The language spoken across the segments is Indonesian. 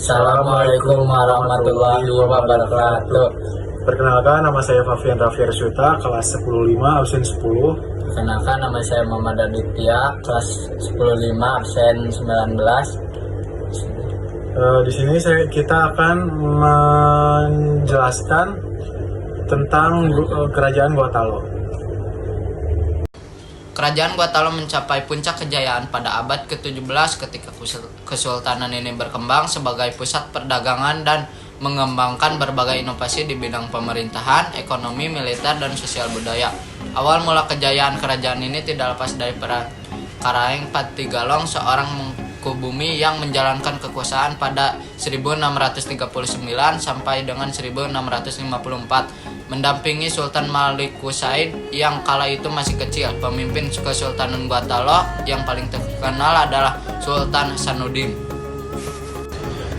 Assalamualaikum warahmatullahi wabarakatuh. Perkenalkan, nama saya Fafian Raffi Arsyuta, kelas 105, absen 10. Perkenalkan, nama saya Muhammad Aditya, kelas 105, absen 19. Di sini kita akan menjelaskan tentang kerajaan Gua Talo. Kerajaan Gua Talo mencapai puncak kejayaan pada abad ke-17 ketika kesultanan ini berkembang sebagai pusat perdagangan dan mengembangkan berbagai inovasi di bidang pemerintahan, ekonomi, militer, dan sosial budaya. Awal mula kejayaan kerajaan ini tidak lepas dari Karaeng Patigalong, seorang mangkubumi yang menjalankan kekuasaan pada 1639 sampai dengan 1654. Mendampingi Sultan Maliku Said yang kala itu masih kecil. Pemimpin Kesultanan Gua Talo yang paling terkenal adalah Sultan Hasanuddin.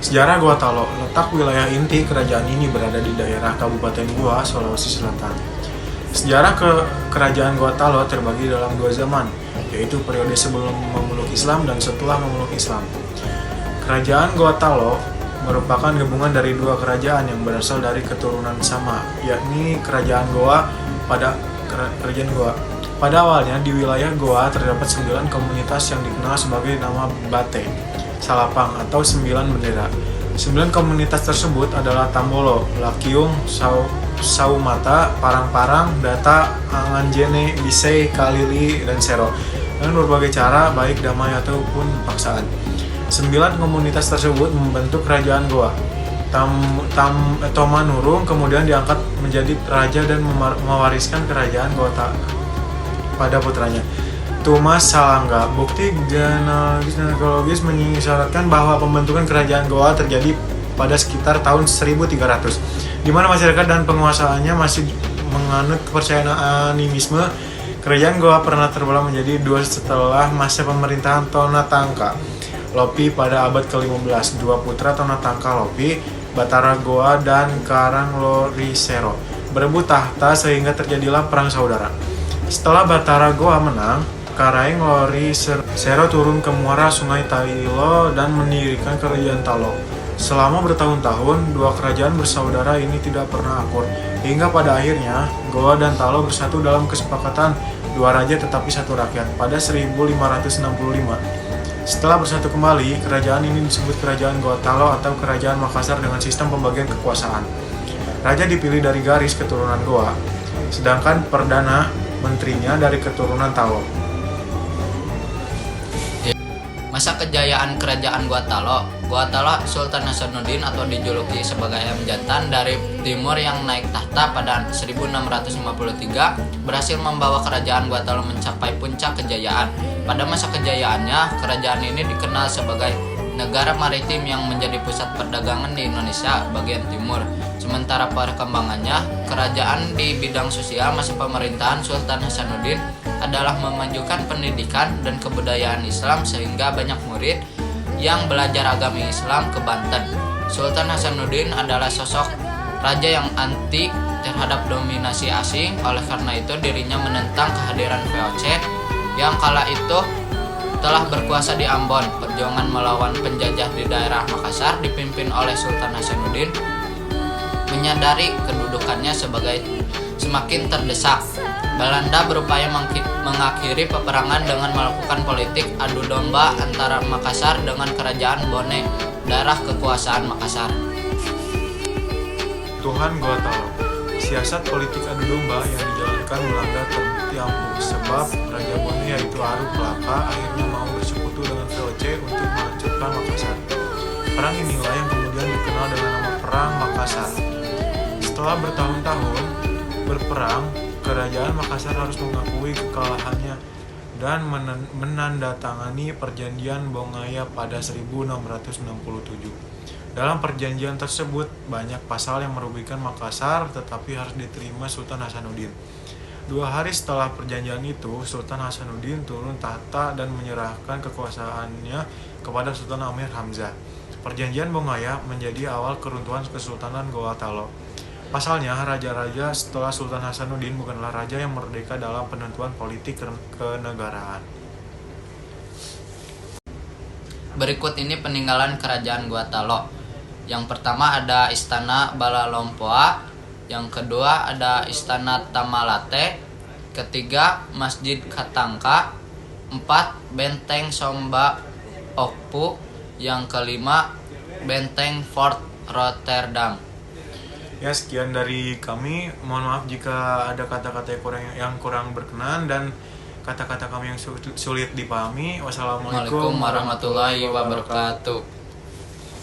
Sejarah Gua Talo. Letak wilayah inti kerajaan ini berada di daerah Kabupaten Gua, Sulawesi Selatan. Sejarah kerajaan Gua Talo terbagi dalam dua zaman, yaitu periode sebelum memeluk Islam dan setelah memeluk Islam. Kerajaan Gua Talo merupakan gabungan dari dua kerajaan yang berasal dari keturunan sama, yakni Kerajaan Goa Kerajaan Goa. Pada awalnya di wilayah Goa terdapat 9 komunitas yang dikenal sebagai nama Bate, Salapang atau 9 bendera. 9 komunitas tersebut adalah Tambolo, Lakiung, Saumata, Parang-Parang, Data, Anganjene, Bisei, Kalili, dan Sero, dengan berbagai cara baik damai ataupun paksaan. 9 komunitas tersebut membentuk kerajaan Goa. Tomanurung kemudian diangkat menjadi raja dan mewariskan kerajaan Goa pada putranya, Tumas Salangga. Bukti genealogis mengisyaratkan bahwa pembentukan kerajaan Goa terjadi pada sekitar tahun 1300, di mana masyarakat dan penguasaannya masih menganut kepercayaan animisme. Kerajaan Goa pernah terbelah menjadi dua setelah masa pemerintahan Tonatangka Lopi pada abad ke-15. Dua putra Tonatangka Lopi, Batara Goa dan Karanglorisero, berebut tahta sehingga terjadilah perang saudara. Setelah Batara Goa menang, Karanglorisero turun ke muara Sungai Tailo dan mendirikan kerajaan Talo. Selama bertahun-tahun, dua kerajaan bersaudara ini tidak pernah akur, hingga pada akhirnya Goa dan Talo bersatu dalam kesepakatan dua raja tetapi satu rakyat pada 1565. Setelah bersatu kembali, kerajaan ini disebut Kerajaan Gua Talo atau Kerajaan Makassar dengan sistem pembagian kekuasaan. Raja dipilih dari garis keturunan Goa, sedangkan Perdana Menterinya dari keturunan Talo. Masa kejayaan Kerajaan Gua Talo. Sultan Hasanuddin atau dijuluki sebagai Ayam Jantan dari timur yang naik tahta pada 1653 berhasil membawa Kerajaan Gua Talo mencapai puncak kejayaan. Pada masa kejayaannya, kerajaan ini dikenal sebagai negara maritim yang menjadi pusat perdagangan di Indonesia bagian timur. Sementara perkembangannya, kerajaan di bidang sosial masa pemerintahan Sultan Hasanuddin adalah memajukan pendidikan dan kebudayaan Islam sehingga banyak murid yang belajar agama Islam ke Banten. Sultan Hasanuddin adalah sosok raja yang anti terhadap dominasi asing. Oleh karena itu dirinya menentang kehadiran VOC yang kala itu telah berkuasa di Ambon. Perjuangan melawan penjajah di daerah Makassar dipimpin oleh Sultan Hasanuddin menyadari kedudukannya sebagai semakin terdesak. Belanda berupaya mengakhiri peperangan dengan melakukan politik adu domba antara Makassar dengan Kerajaan Bone, daerah kekuasaan Makassar. Tuhan Gua Talo. Siasat politik adu domba yang dijalankan Belanda terbukti ampuh, sebab Raja Bone yaitu Aru Kelaka akhirnya mau bersekutu dengan VOC untuk menghancurkan Makassar. Perang inilah yang kemudian dikenal dengan nama Perang Makassar. Setelah bertahun-tahun berperang, Kerajaan Makassar harus mengakui kekalahannya dan menandatangani Perjanjian Bongaya pada 1667. Dalam perjanjian tersebut, banyak pasal yang merugikan Makassar tetapi harus diterima Sultan Hasanuddin. 2 hari setelah perjanjian itu, Sultan Hasanuddin turun tahta dan menyerahkan kekuasaannya kepada Sultan Amir Hamzah. Perjanjian Bongaya menjadi awal keruntuhan Kesultanan Gua Talo. Pasalnya, raja-raja setelah Sultan Hasanuddin bukanlah raja yang merdeka dalam penentuan politik kenegaraan. Berikut ini peninggalan Kerajaan Gua Talo. Yang pertama ada Istana Balalompoa, yang kedua ada Istana Tamalate, ketiga Masjid Katangka, empat Benteng Somba Okpu, yang kelima Benteng Fort Rotterdam. Ya, sekian dari kami. Mohon maaf jika ada kata-kata yang kurang berkenan dan kata-kata kami yang sulit dipahami. Wassalamualaikum Waalaikumsalam warahmatullahi wabarakatuh.